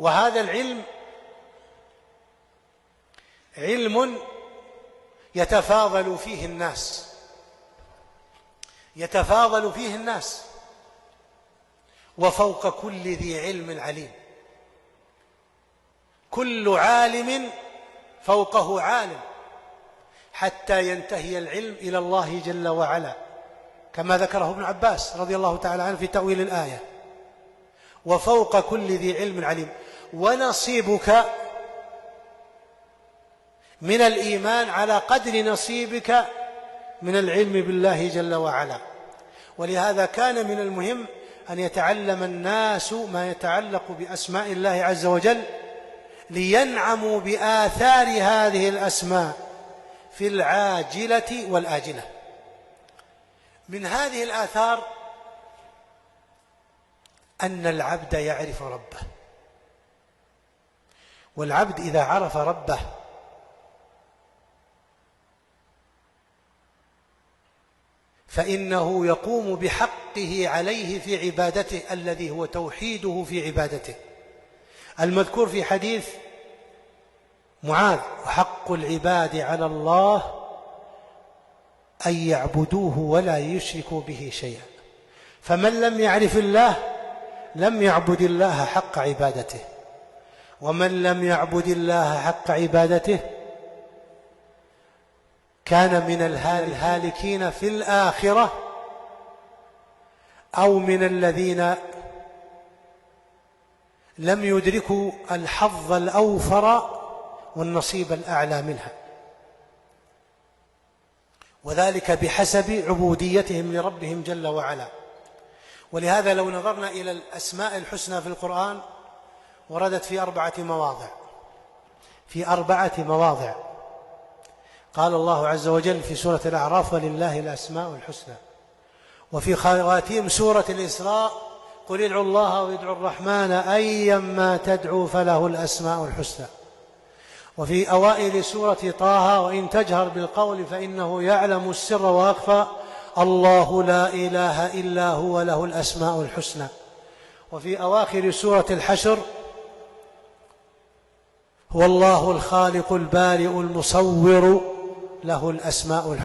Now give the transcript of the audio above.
وهذا العلم علم يتفاضل فيه الناس وفوق كل ذي علم عليم. كل عالم فوقه عالم حتى ينتهي العلم إلى الله جل وعلا، كما ذكره ابن عباس رضي الله تعالى عنه في تأويل الآية: وفوق كل ذي علم عليم. ونصيبك من الإيمان على قدر نصيبك من العلم بالله جل وعلا. ولهذا كان من المهم أن يتعلم الناس ما يتعلق بأسماء الله عز وجل لينعموا بآثار هذه الأسماء في العاجلة والآجلة. من هذه الآثار أن العبد يعرف ربه، والعبد إذا عرف ربه فإنه يقوم بحقه عليه في عبادته الذي هو توحيده في عبادته، المذكور في حديث معاذ: وحق العباد على الله أن يعبدوه ولا يشركوا به شيئا. فمن لم يعرف الله لم يعبد الله حق عبادته، ومن لم يعبد الله حق عبادته كان من الهالكين في الآخرة، أو من الذين لم يدركوا الحظ الأوفر والنصيب الأعلى منها، وذلك بحسب عبوديتهم لربهم جل وعلا. ولهذا لو نظرنا إلى الأسماء الحسنى في القرآن وردت في 4 مواضع. قال الله عز وجل في سورة الأعراف: ولله الأسماء الحسنى. وفي خواتيم سورة الإسراء: قل ادعوا الله وادعوا الرحمن أيما تدعوا فله الأسماء الحسنى. وفي أوائل سورة طه: وإن تجهر بالقول فإنه يعلم السر وأخفى الله لا إله إلا هو له الأسماء الحسنى. وفي أواخر سورة الحشر: هو الله الخالق البارئ المصور له الأسماء الحسنى.